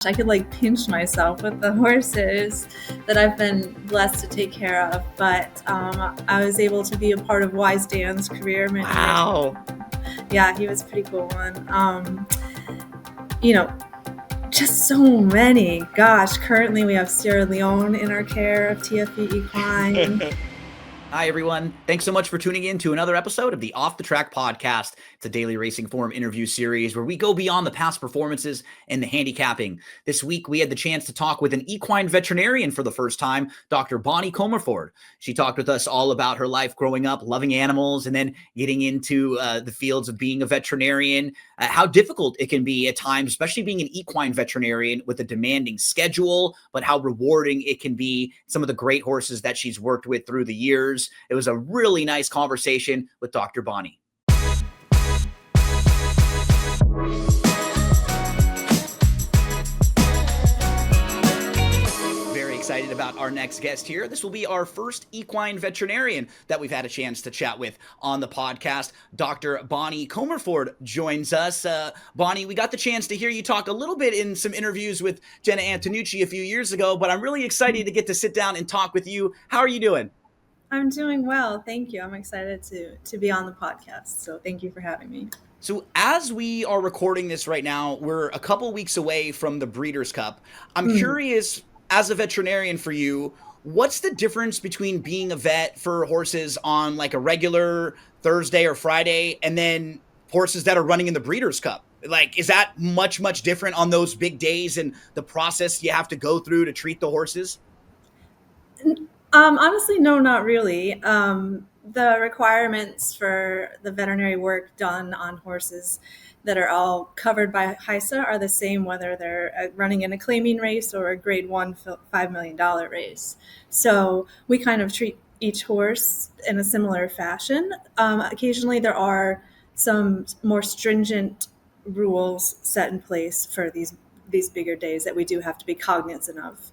I could like pinch myself with the horses that I've been blessed to take care of, but I was able to be a part of Wise Dan's career. Wow. Yeah, he was a pretty cool one. Just so many. Gosh, currently we have Sierra Leone in our care of TFE Equine. Hi, everyone. Thanks so much for tuning in to another episode of the Off the Track podcast. It's a daily racing forum interview series where we go beyond the past performances and the handicapping. This week, we had the chance to talk with an equine veterinarian for the first time, Dr. Bonnie Comerford. She talked with us all about her life growing up, loving animals, and then getting into the fields of being a veterinarian, how difficult it can be at times, especially being an equine veterinarian with a demanding schedule, but how rewarding it can be, some of the great horses that she's worked with through the years. It was a really nice conversation with Dr. Bonnie. Very excited about our next guest here. This will be our first equine veterinarian that we've had a chance to chat with on the podcast. Dr. Bonnie Comerford joins us. Bonnie, we got the chance to hear you talk a little bit in some interviews with Jenna Antonucci a few years ago, but I'm really excited to get to sit down and talk with you. How are you doing? I'm doing well, thank you. I'm excited to be on the podcast, so thank you for having me. So as we are recording this right now, we're a couple weeks away from the Breeders' Cup. I'm curious, as a veterinarian for you, what's the difference between being a vet for horses on like a regular Thursday or Friday and then horses that are running in the Breeders' Cup? Like, is that much different on those big days and the process you have to go through to treat the horses? Honestly, no, not really. The requirements for the veterinary work done on horses that are all covered by HISA are the same whether they're running in a claiming race or a grade 1 $5 million race. So we kind of treat each horse in a similar fashion. Occasionally there are some more stringent rules set in place for these bigger days that we do have to be cognizant of.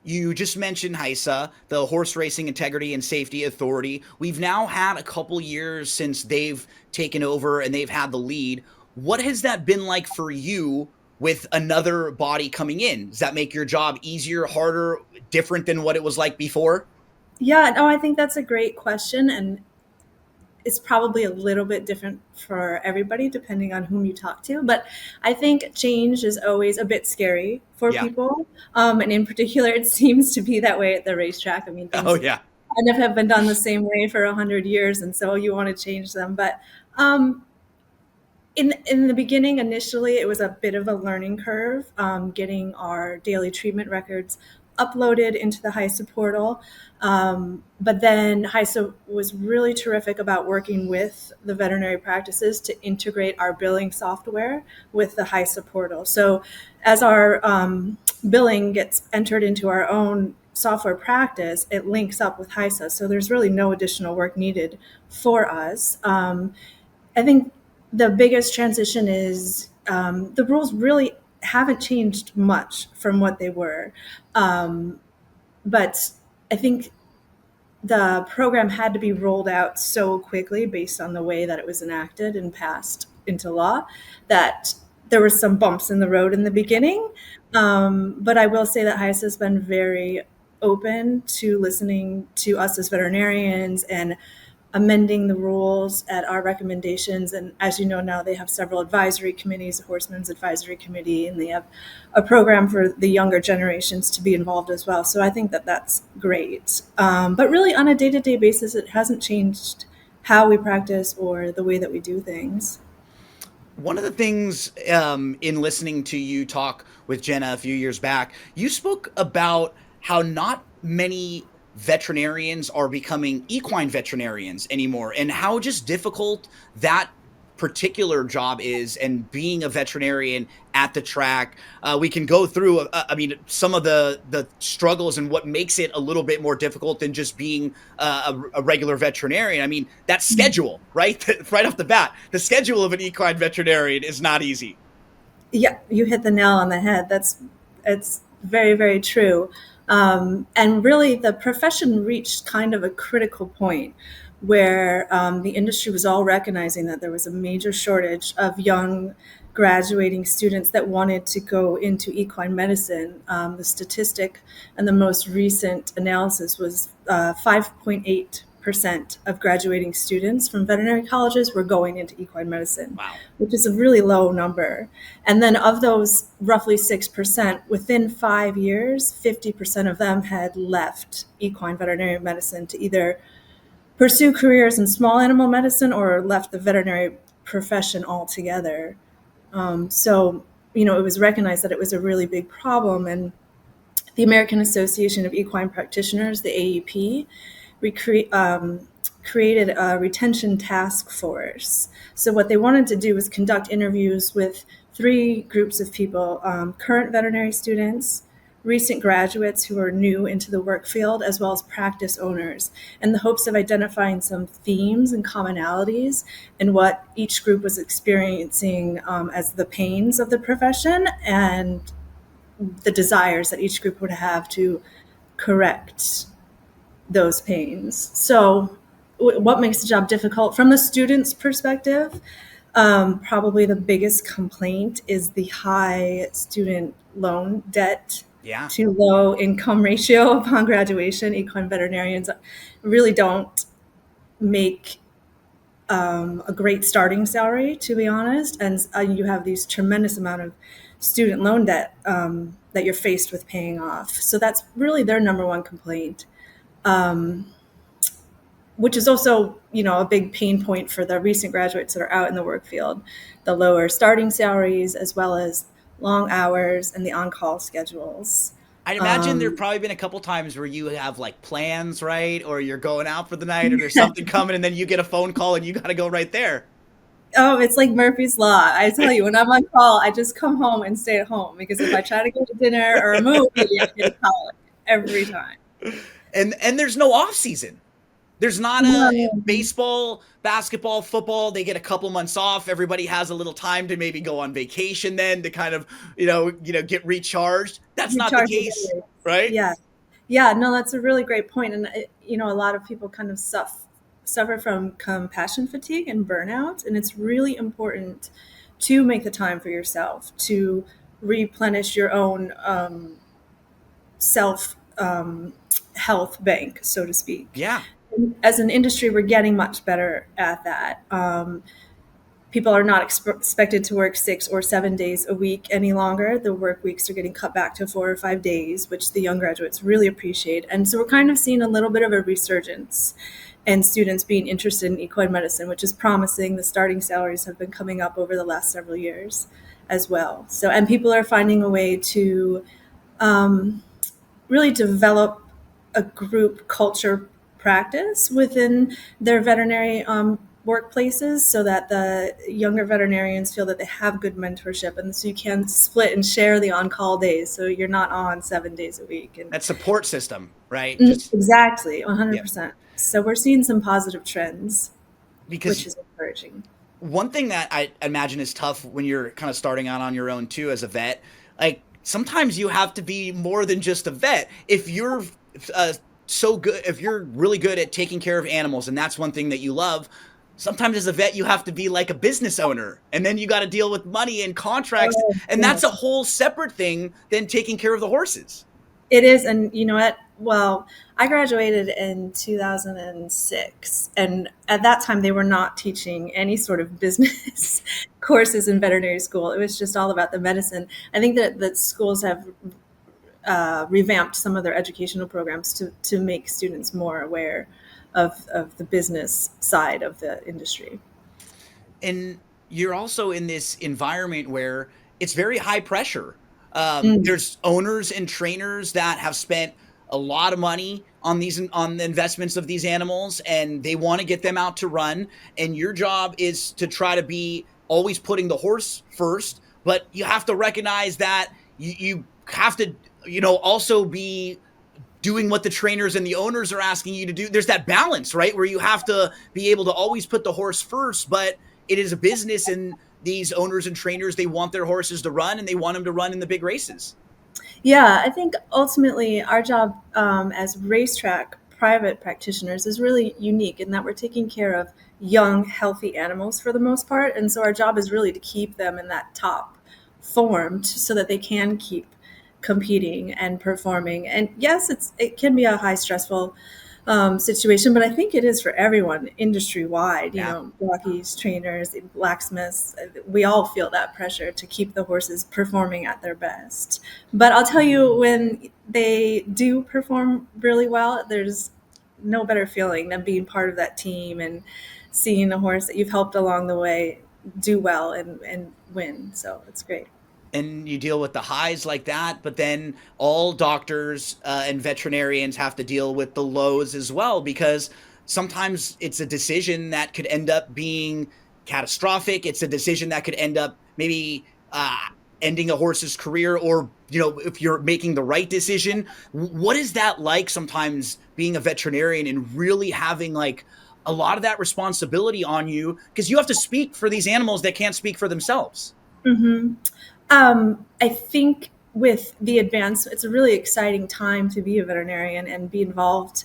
You just mentioned HISA, the Horse Racing Integrity and Safety Authority. We've now had a couple years since they've taken over and they've had the lead. What has that been like for you with another body coming in? Does that make your job easier, harder, different than what it was like before? Yeah, no, I think that's a great question. And it's probably a little bit different for everybody depending on whom you talk to. But I think change is always a bit scary for people. And in particular, it seems to be that way at the racetrack. I mean, things kind of have been done the same way for 100 years. And so you want to change them. But in the beginning, initially, it was a bit of a learning curve, getting our daily treatment records uploaded into the HISA portal. But then HISA was really terrific about working with the veterinary practices to integrate our billing software with the HISA portal. So as our billing gets entered into our own software practice, it links up with HISA. So there's really no additional work needed for us. I think the biggest transition is the rules really haven't changed much from what they were. But I think the program had to be rolled out so quickly based on the way that it was enacted and passed into law that there were some bumps in the road in the beginning. But I will say that HISA has been very open to listening to us as veterinarians and amending the rules at our recommendations. And as you know now, they have several advisory committees, a Horsemen's Advisory Committee, and they have a program for the younger generations to be involved as well. So I think that that's great. But really on a day-to-day basis, it hasn't changed how we practice or the way that we do things. One of the things in listening to you talk with Jenna a few years back, you spoke about how not many veterinarians are becoming equine veterinarians anymore and how just difficult that particular job is and being a veterinarian at the track. We can go through, some of the struggles and what makes it a little bit more difficult than just being a regular veterinarian. I mean, that schedule, right? Right off the bat, the schedule of an equine veterinarian is not easy. Yeah, you hit the nail on the head. It's very, very true. And really, the profession reached kind of a critical point where the industry was all recognizing that there was a major shortage of young graduating students that wanted to go into equine medicine. The statistic and the most recent analysis was 5.8% of graduating students from veterinary colleges were going into equine medicine, Wow. which is a really low number. And then of those roughly 6%, within 5 years, 50% of them had left equine veterinary medicine to either pursue careers in small animal medicine or left the veterinary profession altogether. So, it was recognized that it was a really big problem. And the American Association of Equine Practitioners, the AEP, created a retention task force. So what they wanted to do was conduct interviews with 3 groups of people: current veterinary students, recent graduates who are new into the work field, as well as practice owners, in the hopes of identifying some themes and commonalities in what each group was experiencing as the pains of the profession and the desires that each group would have to correct those pains. So, what makes the job difficult from the student's perspective? Probably the biggest complaint is the high student loan debt Yeah. to low income ratio upon graduation. Equine veterinarians really don't make a great starting salary, to be honest, and you have these tremendous amount of student loan debt that you're faced with paying off. So that's really their number one complaint, which is also, a big pain point for the recent graduates that are out in the work field: the lower starting salaries, as well as long hours and the on-call schedules. I'd imagine there've probably been a couple times where you have like plans, right? Or you're going out for the night or there's something coming and then you get a phone call and you got to go right there. Oh, it's like Murphy's Law. I tell you, when I'm on call, I just come home and stay at home, because if I try to go to dinner or a movie, I get a call every time. And there's no off season. There's not a No, baseball, basketball, football. They get a couple months off. Everybody has a little time to maybe go on vacation then to kind of, get recharged. That's you not the charge case, it. right? Yeah. Yeah, no, that's a really great point. And, a lot of people kind of suffer from compassion fatigue and burnout. And it's really important to make the time for yourself, to replenish your own self health bank, so to speak. Yeah. As an industry, we're getting much better at that. People are not expected to work 6 or 7 days a week any longer. The work weeks are getting cut back to 4 or 5 days, which the young graduates really appreciate. And so we're kind of seeing a little bit of a resurgence in students being interested in equine medicine, which is promising. The starting salaries have been coming up over the last several years as well. So, and people are finding a way to really develop a group culture practice within their veterinary workplaces, so that the younger veterinarians feel that they have good mentorship, and so you can split and share the on-call days, so you're not on 7 days a week. And That support system, right? Just exactly, yeah. 100%. So we're seeing some positive trends, which Because is encouraging. one thing that I imagine is tough when you're kind of starting out on your own too as a vet, like sometimes you have to be more than just a vet. If you're so good, if you're really good at taking care of animals and that's one thing that you love, sometimes as a vet you have to be like a business owner, and then you got to deal with money and contracts, Oh, and that's a yes. whole separate thing than taking care of the horses. It is, and you know what? Well, I graduated in 2006, and at that time they were not teaching any sort of business courses in veterinary school. It was just all about the medicine. I think that schools have revamped some of their educational programs to make students more aware of the business side of the industry. And you're also in this environment where it's very high pressure. Mm. There's owners and trainers that have spent a lot of money on the investments of these animals, and they want to get them out to run. And your job is to try to be always putting the horse first, but you have to recognize that you have to, also be doing what the trainers and the owners are asking you to do. There's that balance, right? Where you have to be able to always put the horse first, but it is a business, and these owners and trainers, they want their horses to run, and they want them to run in the big races. Yeah, I think ultimately our job as racetrack private practitioners is really unique in that we're taking care of young, healthy animals for the most part. And so our job is really to keep them in that top form so that they can keep competing and performing. And yes, it can be a high stressful situation, but I think it is for everyone industry wide. You Yeah. know, jockeys, trainers, blacksmiths, we all feel that pressure to keep the horses performing at their best. But I'll tell you, when they do perform really well, there's no better feeling than being part of that team and seeing a horse that you've helped along the way do well and win. So it's great. And you deal with the highs like that, but then all doctors and veterinarians have to deal with the lows as well, because sometimes it's a decision that could end up being catastrophic. It's a decision that could end up maybe ending a horse's career, or if you're making the right decision. What is that like sometimes, being a veterinarian and really having like a lot of that responsibility on you, because you have to speak for these animals that can't speak for themselves? Mm-hmm. I think with the advance, it's a really exciting time to be a veterinarian and be involved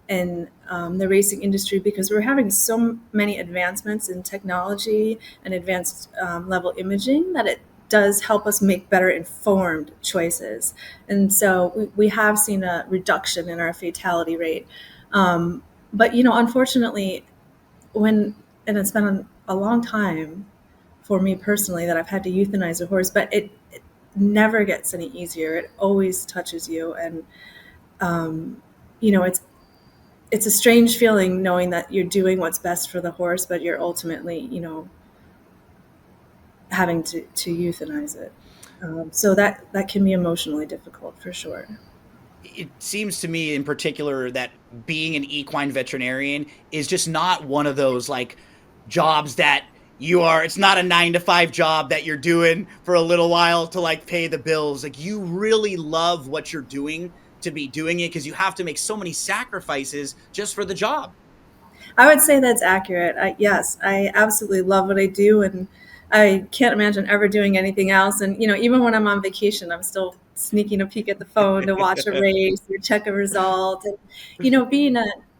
in the racing industry, because we're having so many advancements in technology and advanced level imaging that it does help us make better informed choices. And so we have seen a reduction in our fatality rate. But, unfortunately, and it's been a long time for me personally that I've had to euthanize a horse, but it never gets any easier. It always touches you, and um, it's a strange feeling knowing that you're doing what's best for the horse, but you're ultimately having to euthanize it. So that can be emotionally difficult for sure. It seems to me in particular that being an equine veterinarian is just not one of those like jobs that it's not a 9 to 5 job that you're doing for a little while to like pay the bills. Like, you really love what you're doing to be doing it, because you have to make so many sacrifices just for the job. I would say that's accurate. Yes, I absolutely love what I do, and I can't imagine ever doing anything else. And even when I'm on vacation, I'm still sneaking a peek at the phone to watch a race or check a result. And being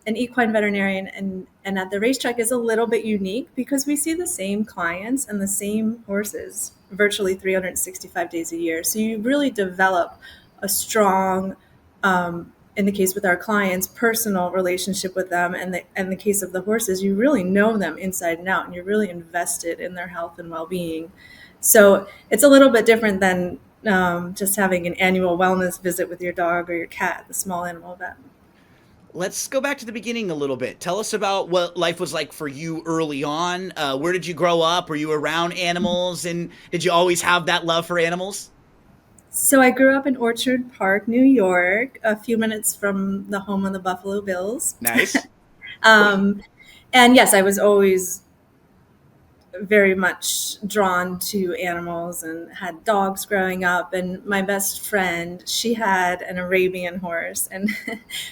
an equine veterinarian and at the racetrack is a little bit unique, because we see the same clients and the same horses virtually 365 days a year. So you really develop a strong in the case with our clients, personal relationship with them, and the case of the horses, you really know them inside and out, and you're really invested in their health and well-being. So it's a little bit different than just having an annual wellness visit with your dog or your cat at the small animal vet. Let's go back to the beginning a little bit. Tell us about what life was like for you early on. Where did you grow up? Were you around animals? And did you always have that love for animals? So I grew up in Orchard Park, New York, a few minutes from the home of the Buffalo Bills. Nice. Um, and yes, I was always very much drawn to animals and had dogs growing up. And my best friend, she had an Arabian horse, and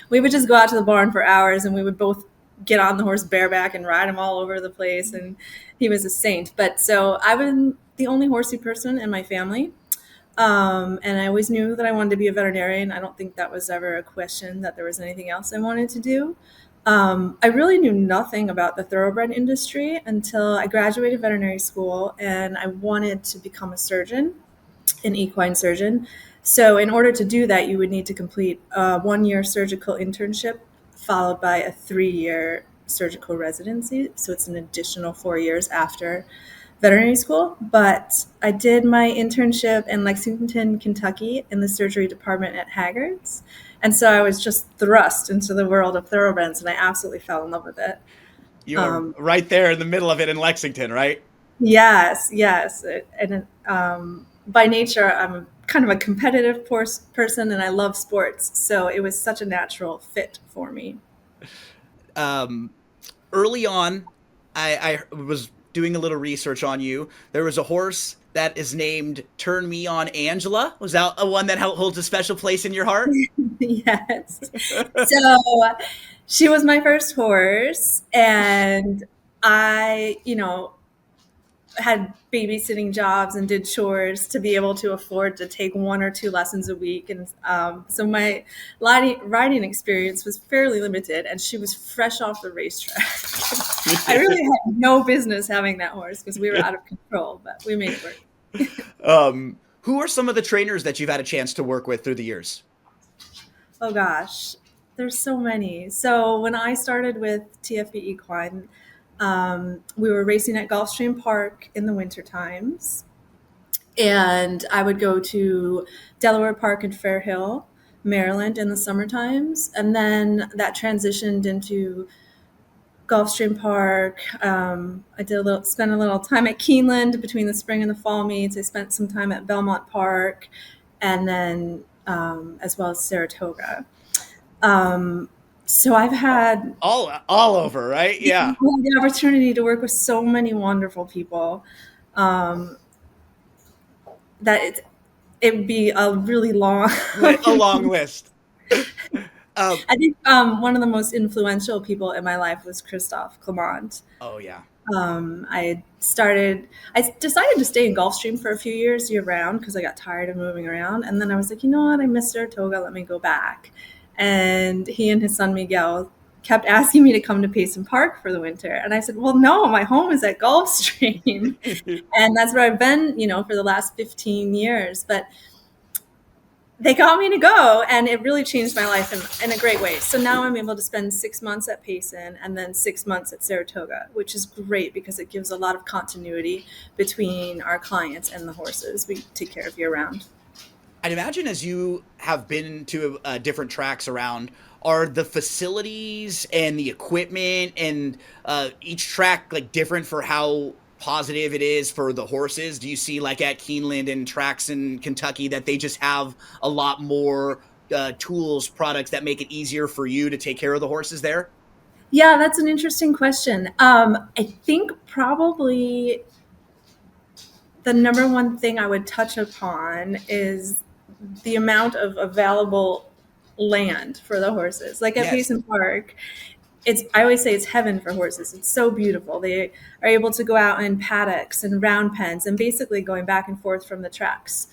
we would just go out to the barn for hours, and we would both get on the horse bareback and ride him all over the place. And he was a saint. But so I was the only horsey person in my family. And I always knew that I wanted to be a veterinarian. I don't think that was ever a question that there was anything else I wanted to do. I really knew nothing about the thoroughbred industry until I graduated veterinary school, and I wanted to become a surgeon, an equine surgeon. So in order to do that, you would need to complete a 1-year surgical internship followed by a 3-year surgical residency. So it's an additional 4 years after veterinary school. But I did my internship in Lexington, Kentucky, in the surgery department at Haggard's. And so I was just thrust into the world of thoroughbreds, and I absolutely fell in love with it. You are Um, right there in the middle of it in Lexington, right? yes, yes. And by nature, I'm kind of a competitive person, and I love sports. So it was such a natural fit for me. Um, Early on, I was doing a little research on you. There was a horse that is named Turn Me On Angela. Was that a one that holds a special place in your heart? Yes. So she was my first horse, and I, had babysitting jobs and did chores to be able to afford to take 1 or 2 lessons a week. And so my riding experience was fairly limited, and she was fresh off the racetrack. I really had no business having that horse because we were out of control, but we made it work. Who are some of the trainers that you've had a chance to work with through the years? Oh gosh, there's so many. So when I started with TFB Equine, we were racing at Gulfstream Park in the winter times, and I would go to Delaware Park and Fair Hill, Maryland in the summer times, and then that transitioned into Gulfstream Park. I spent a little time at Keeneland between the spring and the fall meets. I spent some time at Belmont Park, and then as well as Saratoga. So I've had All over, right? Yeah. the opportunity to work with so many wonderful people um, that it would be a really long. A long list. I think one of the most influential people in my life was Christophe Clement. Oh yeah. I decided to stay in Gulfstream for a few years year round because I got tired of moving around. And then I was like, you know what? I miss Saratoga. Let me go back. And he and his son Miguel kept asking me to come to Payson Park for the winter. And I said, well, no, my home is at Gulfstream. And that's where I've been, for the last 15 years. But they got me to go, and it really changed my life in a great way. So now I'm able to spend 6 months at Payson and then 6 months at Saratoga, which is great because it gives a lot of continuity between our clients and the horses we take care of year round. I'd imagine as you have been to different tracks around, are the facilities and the equipment and each track like different for how positive it is for the horses? Do you see like at Keeneland and tracks in Kentucky that they just have a lot more tools, products that make it easier for you to take care of the horses there? Yeah, that's an interesting question. I think probably the number one thing I would touch upon is the amount of available land for the horses. Like at Yes. Payson Park, I always say it's heaven for horses. It's so beautiful. They are able to go out in paddocks and round pens, and basically going back and forth from the tracks,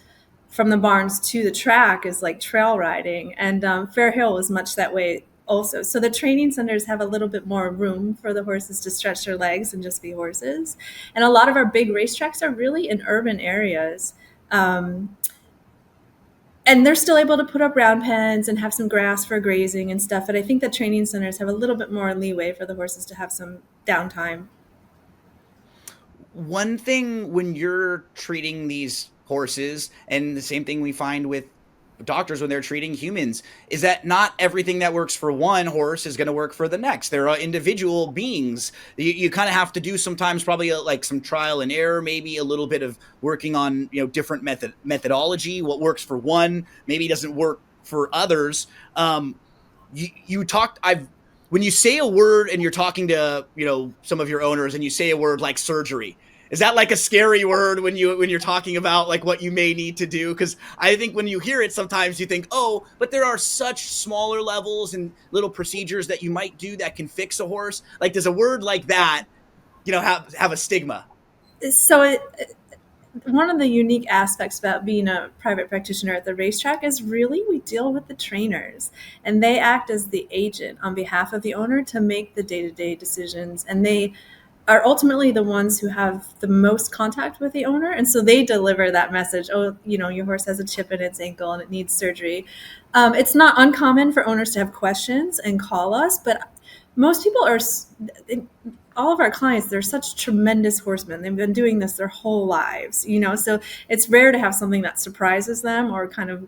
from the barns to the track is like trail riding. And Fair Hill is much that way also. So the training centers have a little bit more room for the horses to stretch their legs and just be horses. And a lot of our big racetracks are really in urban areas. And they're still able to put up round pens and have some grass for grazing and stuff. But I think the training centers have a little bit more leeway for the horses to have some downtime. One thing when you're treating these horses, and the same thing we find with doctors when they're treating humans, is that not everything that works for one horse is going to work for the next. There are individual beings. You kind of have to do sometimes probably like some trial and error, maybe a little bit of working on different methodology. What works for one maybe doesn't work for others. You talked. When you say a word and you're talking to some of your owners and you say a word like surgery, is that like a scary word when you're talking about like what you may need to do? Because I think when you hear it, sometimes you think, oh, but there are such smaller levels and little procedures that you might do that can fix a horse. Like, does a word like that, have a stigma? So one of the unique aspects about being a private practitioner at the racetrack is really we deal with the trainers, and they act as the agent on behalf of the owner to make the day-to-day decisions. And they are ultimately the ones who have the most contact with the owner. And so they deliver that message. Oh, your horse has a chip in its ankle and it needs surgery. It's not uncommon for owners to have questions and call us, but most people all of our clients, they're such tremendous horsemen. They've been doing this their whole lives, so it's rare to have something that surprises them or kind of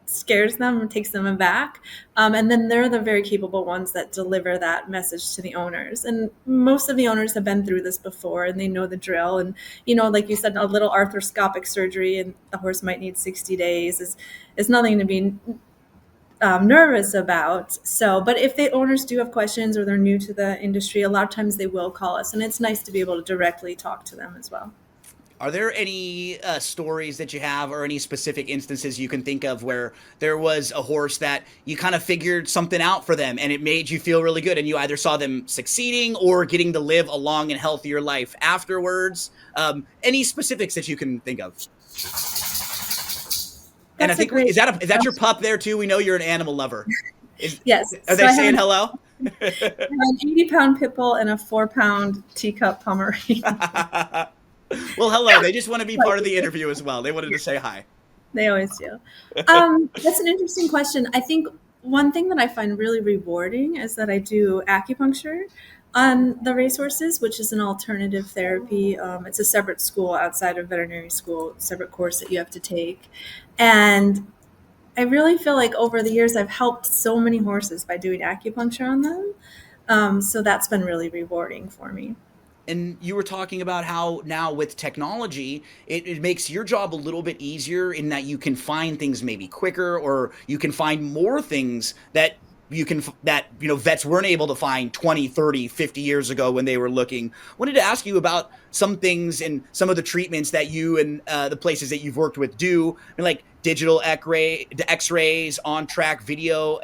scares them or takes them aback. And then they're the very capable ones that deliver that message to the owners. And most of the owners have been through this before and they know the drill. And, like you said, a little arthroscopic surgery and the horse might need 60 days is nothing to be nervous about. So, but if the owners do have questions or they're new to the industry, a lot of times they will call us, and it's nice to be able to directly talk to them as well. Are there any stories that you have or any specific instances you can think of where there was a horse that you kind of figured something out for them and it made you feel really good and you either saw them succeeding or getting to live a long and healthier life afterwards? Any specifics that you can think of? And I That's a think great is that your question. pup there too? We know you're an animal lover. Is Yes. Are So they I have saying hello? an 80-pound pit bull and a 4-pound teacup Pomeranian. Well, hello. They just want to be part of the interview as well. They wanted to say hi. They always do. That's an interesting question. I think one thing that I find really rewarding is that I do acupuncture on the racehorses, which is an alternative therapy. It's a separate school outside of veterinary school, separate course that you have to take. And I really feel like over the years, I've helped so many horses by doing acupuncture on them. So that's been really rewarding for me. And you were talking about how now with technology, it makes your job a little bit easier in that you can find things maybe quicker, or you can find more things that vets weren't able to find 20, 30, 50 years ago when they were looking. Wanted to ask you about some things and some of the treatments that you and the places that you've worked with do. I mean, like digital x-rays, on track video,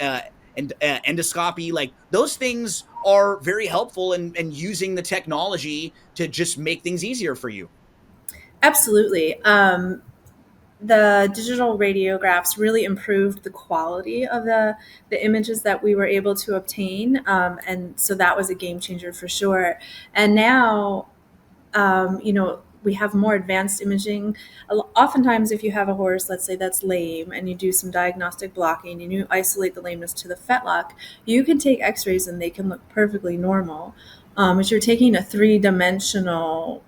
and endoscopy. Like those things are very helpful and using the technology to just make things easier for you. Absolutely. The digital radiographs really improved the quality of the images that we were able to obtain. And so that was a game changer for sure. And now, we have more advanced imaging. Oftentimes, if you have a horse, let's say that's lame, and you do some diagnostic blocking and you isolate the lameness to the fetlock, you can take x-rays and they can look perfectly normal. But you're taking a three-dimensional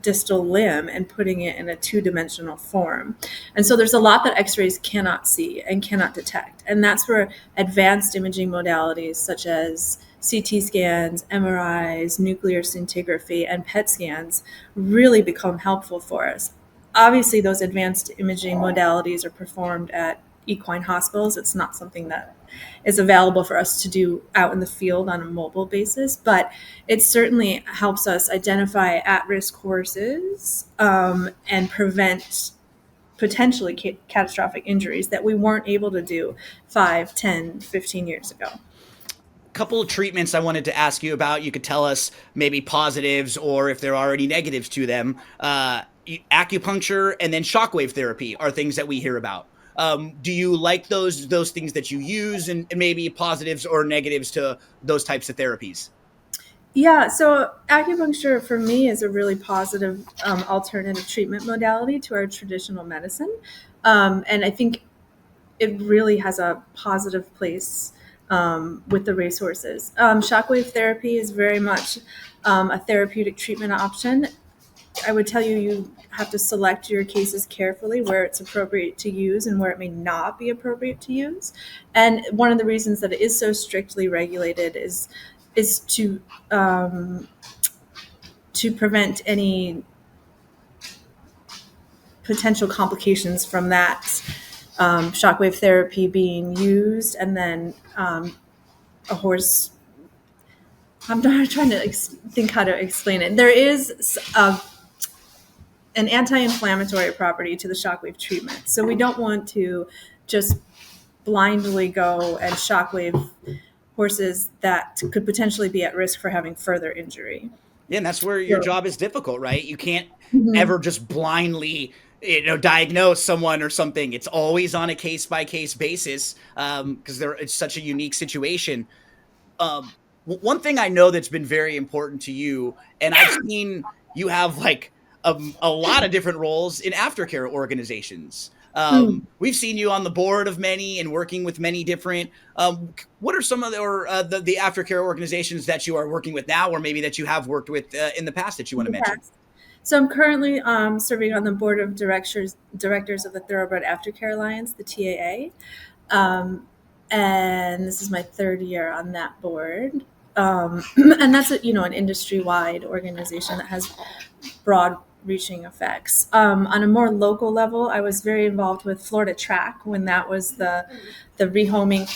distal limb and putting it in a two-dimensional form. And so there's a lot that x-rays cannot see and cannot detect. And that's where advanced imaging modalities such as CT scans, MRIs, nuclear scintigraphy, and PET scans really become helpful for us. Obviously, those advanced imaging modalities are performed at equine hospitals. It's not something that is available for us to do out in the field on a mobile basis, but it certainly helps us identify at-risk horses and prevent potentially catastrophic injuries that we weren't able to do 5, 10, 15 years ago. Couple of treatments I wanted to ask you about. You could tell us maybe positives or if there are any negatives to them. Acupuncture and then shockwave therapy are things that we hear about. Do you like those things that you use, and maybe positives or negatives to those types of therapies? Yeah, so acupuncture for me is a really positive alternative treatment modality to our traditional medicine. And I think it really has a positive place with the racehorses. Shockwave therapy is very much a therapeutic treatment option. I would tell you, you have to select your cases carefully where it's appropriate to use and where it may not be appropriate to use. And one of the reasons that it is so strictly regulated is to prevent any potential complications from that shockwave therapy being used, and then a horse. I'm not trying to think how to explain it. There is an anti-inflammatory property to the shockwave treatment, so we don't want to just blindly go and shockwave horses that could potentially be at risk for having further injury. Yeah, and that's where your So, job is difficult, right? You can't mhm. ever just blindly diagnose someone or something. It's always on a case by case basis, because it's such a unique situation. One thing I know that's been very important to you, and I've seen you have like a lot of different roles in aftercare organizations. Mm. We've seen you on the board of many and working with many different. What are some of the aftercare organizations that you are working with now, or maybe that you have worked with in the past that you want to mention? So I'm currently serving on the board of directors of the Thoroughbred Aftercare Alliance, the TAA, and this is my third year on that board. And that's an industry-wide organization that has broad-reaching effects. On a more local level, I was very involved with Florida Track when that was the rehoming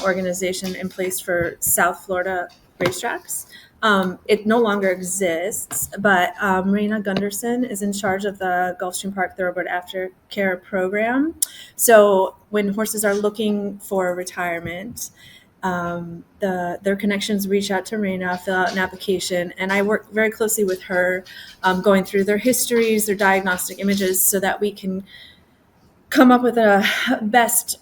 organization in place for South Florida racetracks. It no longer exists, but Marina Gunderson is in charge of the Gulfstream Park Thoroughbred Aftercare program. So when horses are looking for retirement, their connections reach out to Marina, fill out an application, and I work very closely with her, going through their histories, their diagnostic images, so that we can come up with a best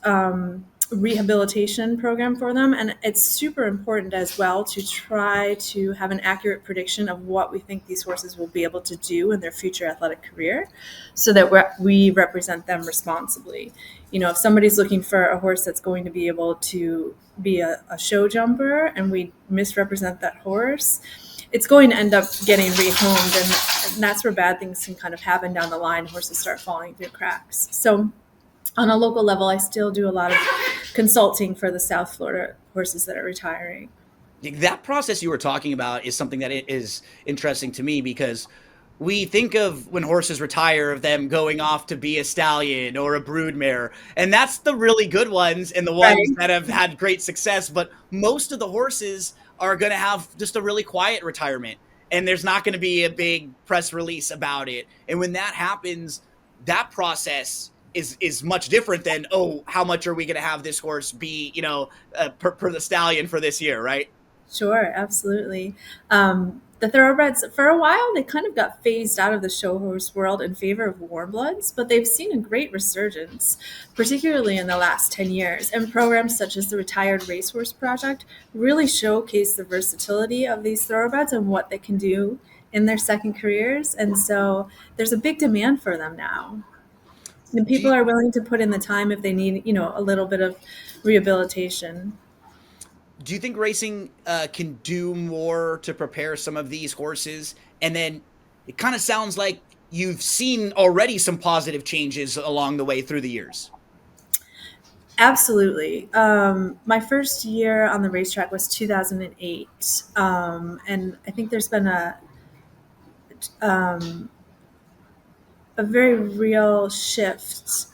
rehabilitation program for them. And it's super important as well to try to have an accurate prediction of what we think these horses will be able to do in their future athletic career, so that we represent them responsibly. You know, if somebody's looking for a horse that's going to be able to be a show jumper and we misrepresent that horse, it's going to end up getting rehomed, and that's where bad things can kind of happen down the line. Horses start falling through cracks. So on a local level, I still do a lot of consulting for the South Florida horses that are retiring. That process you were talking about is something that is interesting to me, because we think of when horses retire of them going off to be a stallion or a broodmare, and that's the really good ones and the ones Right. that have had great success. But most of the horses are going to have just a really quiet retirement, and there's not going to be a big press release about it. And when that happens, that process is much different than, oh, how much are we going to have this horse be, per the stallion for this year, right? Sure, absolutely. The thoroughbreds, for a while, they kind of got phased out of the show horse world in favor of warm bloods, but they've seen a great resurgence, particularly in the last 10 years. And programs such as the Retired Racehorse Project really showcase the versatility of these thoroughbreds and what they can do in their second careers. And so there's a big demand for them now. And Do people you, are willing to put in the time if they need, a little bit of rehabilitation. do you think racing can do more to prepare some of these horses? And then it kind of sounds like you've seen already some positive changes along the way through the years. Absolutely. My first year on the racetrack was 2008. And I think there's been um, a very real shift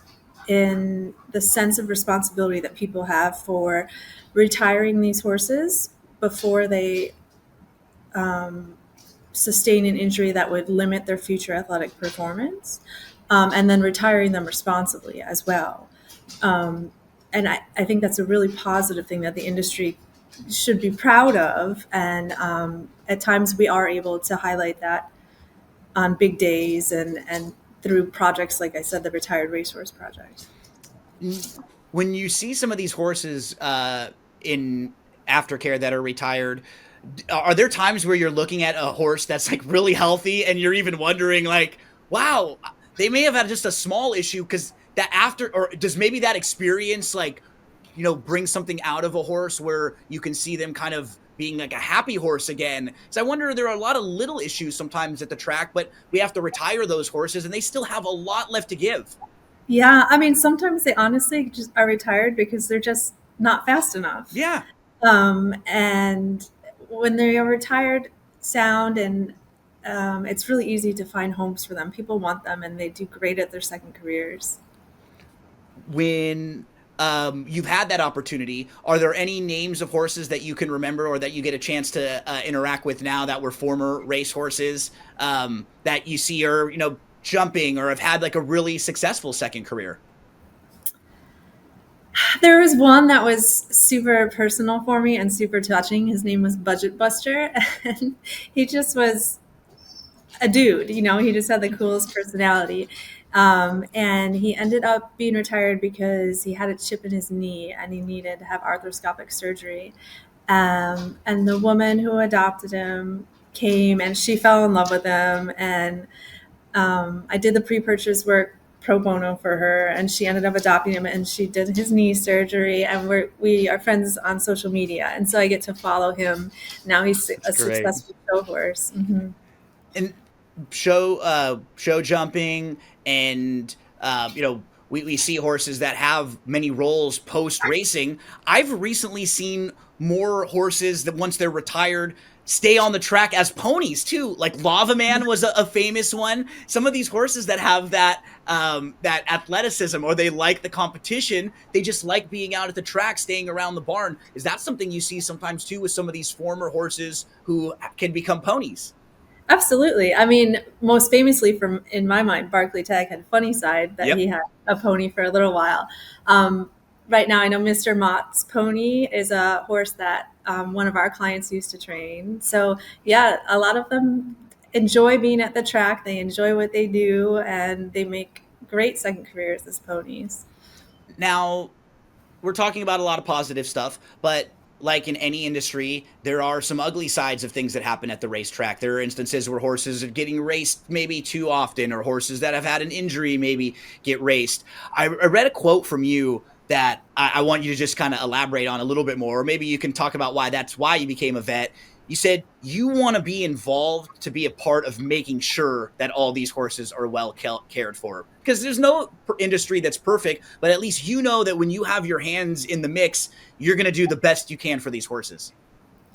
in the sense of responsibility that people have for retiring these horses before they sustain an injury that would limit their future athletic performance, and then retiring them responsibly as well. And I think that's a really positive thing that the industry should be proud of. And at times we are able to highlight that on big days and through projects like I said, the Retired Racehorse Project. When you see some of these horses in aftercare that are retired, are there times where you're looking at a horse that's like really healthy and you're even wondering like, wow, they may have had just a small issue, because that after, or does maybe that experience like, bring something out of a horse where you can see them kind of being like a happy horse again? So I wonder, there are a lot of little issues sometimes at the track, but we have to retire those horses and they still have a lot left to give. Yeah, I mean, sometimes they honestly just are retired because they're just not fast enough. Yeah. And when they are retired, sound and it's really easy to find homes for them. People want them, and they do great at their second careers. When you've had that opportunity, are there any names of horses that you can remember or that you get a chance to interact with now that were former race horses, that you see are, jumping or have had like a really successful second career? There was one that was super personal for me and super touching. His name was Budget Buster, and he just was a dude. He just had the coolest personality. And he ended up being retired because he had a chip in his knee and he needed to have arthroscopic surgery. And the woman who adopted him came and she fell in love with him. And I did the pre-purchase work pro bono for her, and she ended up adopting him, and she did his knee surgery, and we are friends on social media, and so I get to follow him now. He's That's a great. successful show horse. Mm-hmm. And show jumping, and we see horses that have many roles post racing. I've recently seen more horses that once they're retired stay on the track as ponies too. Like Lava Man was a famous one. Some of these horses that have that athleticism, or they like the competition, they just like being out at the track, staying around the barn. Is that something you see sometimes too with some of these former horses who can become ponies? Absolutely. I mean, most famously from in my mind, Barkley Tag had Funny Side that he Yep. had a pony for a little while. Right now, I know Mr. Mott's pony is a horse that one of our clients used to train. So yeah, a lot of them enjoy being at the track. They enjoy what they do, and they make great second careers as ponies. Now, we're talking about a lot of positive stuff, but like in any industry, there are some ugly sides of things that happen at the racetrack. There are instances where horses are getting raced maybe too often, or horses that have had an injury maybe get raced. I read a quote from you that I want you to just kind of elaborate on a little bit more, or maybe you can talk about why that's why you became a vet. You said you want to be involved to be a part of making sure that all these horses are well cared for. Because there's no industry that's perfect, but at least you know that when you have your hands in the mix, you're going to do the best you can for these horses.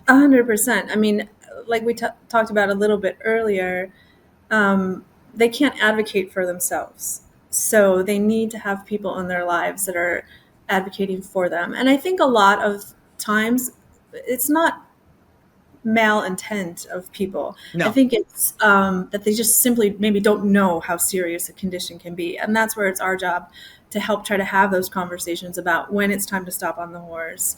100%. I mean, like we talked about a little bit earlier, they can't advocate for themselves. So they need to have people in their lives that are advocating for them. And I think a lot of times it's not malintent of people. I No. think it's that they just simply maybe don't know how serious a condition can be. And that's where it's our job to help try to have those conversations about when it's time to stop on the horse.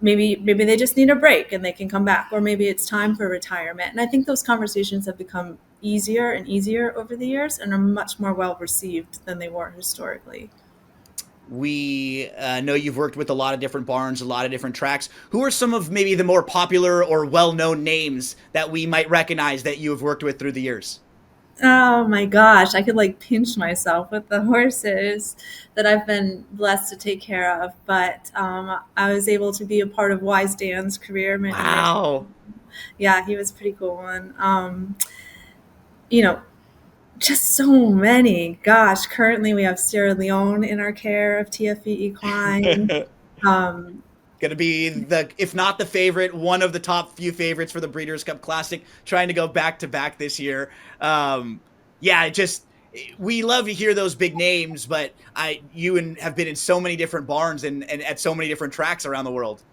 Maybe they just need a break and they can come back, or maybe it's time for retirement. And I think those conversations have become easier and easier over the years and are much more well received than they were historically. We know you've worked with a lot of different barns, a lot of different tracks. Who are some of maybe the more popular or well-known names that we might recognize that you have worked with through the years? Oh my gosh, I could like pinch myself with the horses that I've been blessed to take care of. But I was able to be a part of Wise Dan's career many years. Wow. Yeah, he was a pretty cool one. You know, just so many. Gosh, currently we have Sierra Leone in our care of TFE Equine. Um, Going to be the, if not the favorite, one of the top few favorites for the Breeders' Cup Classic, trying to go back to back this year. Yeah, just we love to hear those big names, but you have been in so many different barns and at so many different tracks around the world.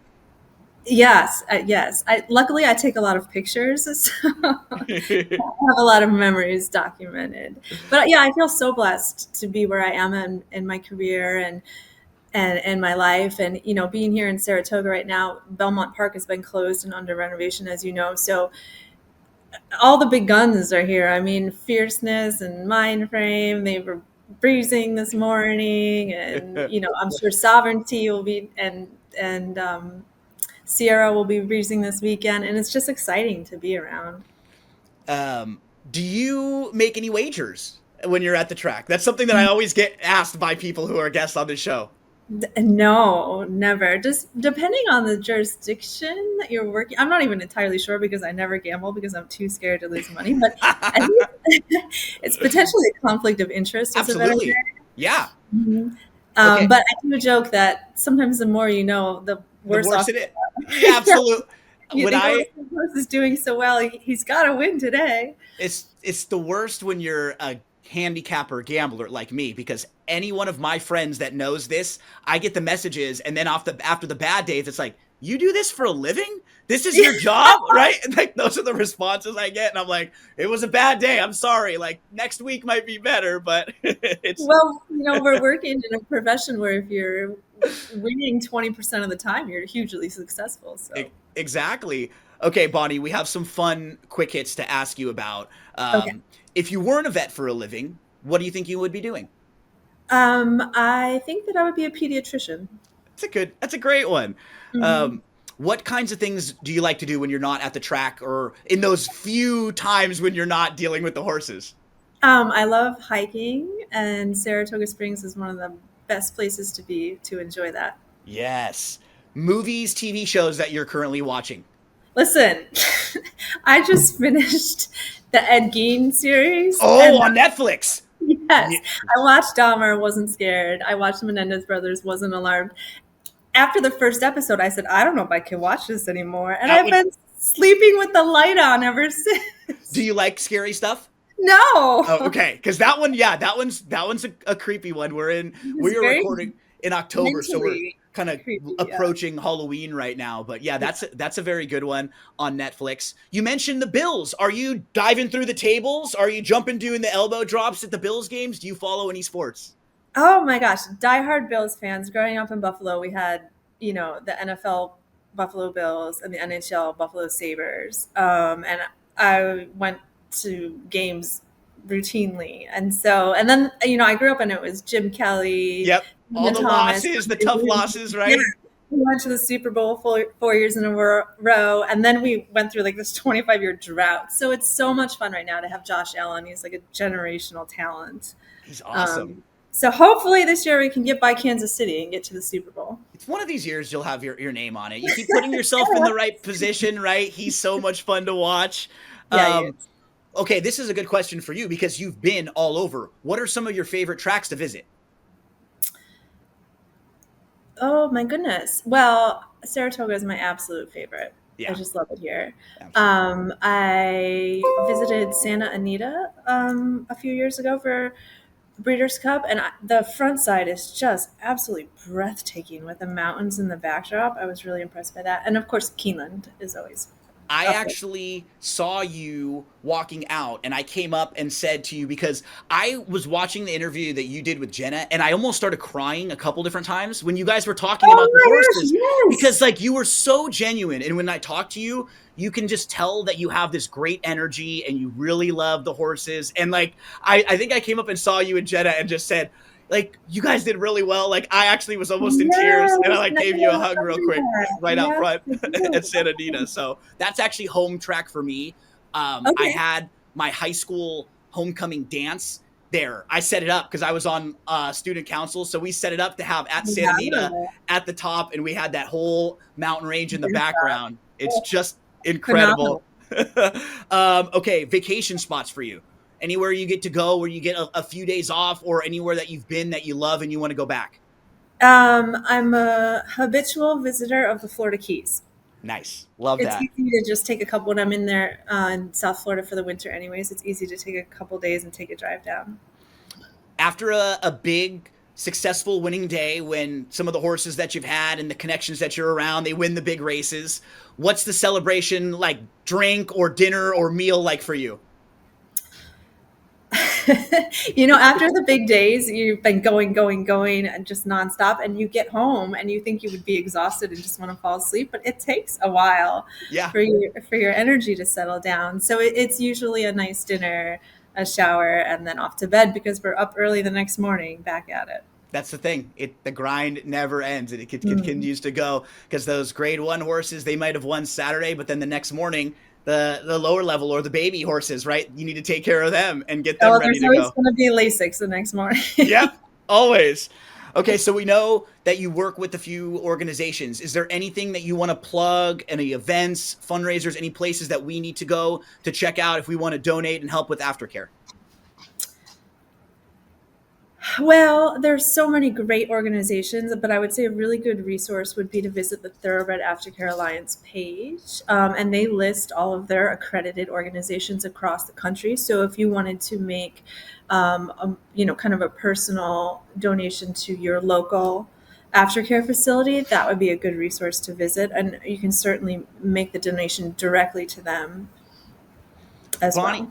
yes, yes. Luckily, I take a lot of pictures, so I have a lot of memories documented. But yeah, I feel so blessed to be where I am in my career and my life. And, being here in Saratoga right now, Belmont Park has been closed and under renovation, as you know. So all the big guns are here. I mean, Fierceness and Mindframe, they were breezing this morning. And, I'm sure Sovereignty will be, and Sierra will be breezing this weekend. And it's just exciting to be around. Do you make any wagers when you're at the track? That's something that I always get asked by people who are guests on the show. No, never. Just depending on the jurisdiction that you're working. I'm not even entirely sure because I never gamble because I'm too scared to lose money. But I think it's potentially a conflict of interest as a Absolutely. veterinarian. Yeah. Mhm. Okay. But I do joke that sometimes the more you know, the The worse worse off. it is. Yeah, Yeah, absolutely. you When think, oh, I this horse is doing so well. He's got to win today. it's the worst when you're a handicapper gambler like me, because any one of my friends that knows this, I get the messages, and then after the bad days, it's like, you do this for a living? This is your job, right? And like those are the responses I get, and I'm like, it was a bad day. I'm sorry. Like next week might be better, but it's Well, we're working in a profession where if you're winning 20% of the time, you're hugely successful. So, exactly. Okay, Bonnie, we have some fun quick hits to ask you about. okay. If you weren't a vet for a living, what do you think you would be doing? I think that I would be a pediatrician. That's a great one. Hmm. Um, what kinds of things do you like to do when you're not at the track, or in those few times when you're not dealing with the horses? I love hiking, and Saratoga Springs is one of the best places to be to enjoy that. Yes. Movies, TV shows that you're currently watching. Listen, I just finished the Ed Gein series, Oh, and on Netflix. yes, I watched Dahmer, wasn't scared. I watched the Menendez Brothers, wasn't alarmed. After the first episode, I said, I don't know if I can watch this anymore. And That I've would been sleeping with the light on ever since. Do you like scary stuff? No. Oh, okay. Because that one, yeah, that one's a creepy one. It's We are very recording in October, so we're mentally kind of creepy. Yeah. approaching Halloween right now. But yeah, Yeah. that's a very good one on Netflix. You mentioned the Bills. Are you diving through the tables? Are you jumping, doing the elbow drops at the Bills games? Do you follow any sports? Oh my gosh, diehard Bills fans. Growing up in Buffalo, we had, the NFL Buffalo Bills and the NHL Buffalo Sabres. And I went to games routinely. And then, I grew up and it was Jim Kelly, Yep. All Ian the Thomas. losses, the tough losses, Yeah. right? We went to the Super Bowl 4 years in a row. And then we went through like this 25-year drought. So it's so much fun right now to have Josh Allen. He's like a generational talent. He's awesome. So hopefully this year we can get by Kansas City and get to the Super Bowl. It's one of these years you'll have your name on it. You keep putting yourself in the right position, right? He's so much fun to watch. Yeah. Okay, this is a good question for you because you've been all over. What are some of your favorite tracks to visit? Oh my goodness. Well, Saratoga is my absolute favorite. Yeah. I just love it here. Absolutely. I visited Santa Anita a few years ago for Breeders' Cup, and the front side is just absolutely breathtaking with the mountains in the backdrop. I was really impressed by that. And of course, Keeneland is always I up there. actually saw you walking out and I came up and said to you, because I was watching the interview that you did with Jenna and I almost started crying a couple different times when you guys were talking about the horses, yes. because like you were so genuine. And when I talk to you, you can just tell that you have this great energy and you really love the horses. And like, I think I came up and saw you and Jenna and just said, like, you guys did really well. Like, I actually was almost in tears, and I like gave you a hug real quick right out front at Santa Anita. So that's actually home track for me. I had my high school homecoming dance there. I set it up because I was on student council, so we set it up to have at Santa Anita at the top, and we had that whole mountain range in the background. It's just incredible. Okay, vacation spots for you. Anywhere you get to go where you get a few days off, or anywhere that you've been that you love and you want to go back? I'm a habitual visitor of the Florida Keys. Nice. Love It's that. easy to just take a couple when I'm in there in South Florida for the winter anyways. It's easy to take a couple days and take a drive down. After a big, successful winning day, when some of the horses that you've had and the connections that you're around, they win the big races, what's the celebration like, drink or dinner or meal like for you? After the big days, you've been going, and just nonstop, and you get home and you think you would be exhausted and just want to fall asleep, but it takes a while for your energy to settle down. So it's usually a nice dinner, a shower, and then off to bed because we're up early the next morning back at it. That's the thing. The grind never ends, and it continues to go, because those grade 1 horses, they might have won Saturday, but then the next morning, the lower level or the baby horses, right? You need to take care of them and get them ready to go. There's always going to be Lasix the next morning. Yep, always. Okay, so we know that you work with a few organizations. Is there anything that you want to plug, any events, fundraisers, any places that we need to go to check out if we want to donate and help with aftercare? Well, there's so many great organizations, but I would say a really good resource would be to visit the Thoroughbred Aftercare Alliance page, and they list all of their accredited organizations across the country. So if you wanted to make, kind of a personal donation to your local aftercare facility, that would be a good resource to visit, and you can certainly make the donation directly to them as well.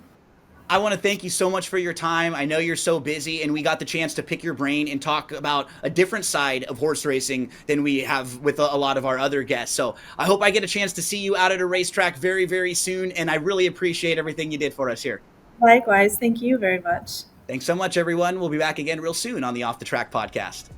I want to thank you so much for your time. I know you're so busy, and we got the chance to pick your brain and talk about a different side of horse racing than we have with a lot of our other guests. So I hope I get a chance to see you out at a racetrack very, very soon, and I really appreciate everything you did for us here. Likewise. Thank you very much. Thanks so much, everyone. We'll be back again real soon on the Off the Track podcast.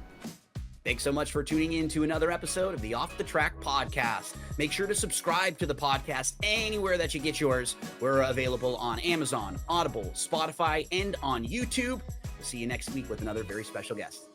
Thanks so much for tuning in to another episode of the Off the Track podcast. Make sure to subscribe to the podcast anywhere that you get yours. We're available on Amazon, Audible, Spotify, and on YouTube. We'll see you next week with another very special guest.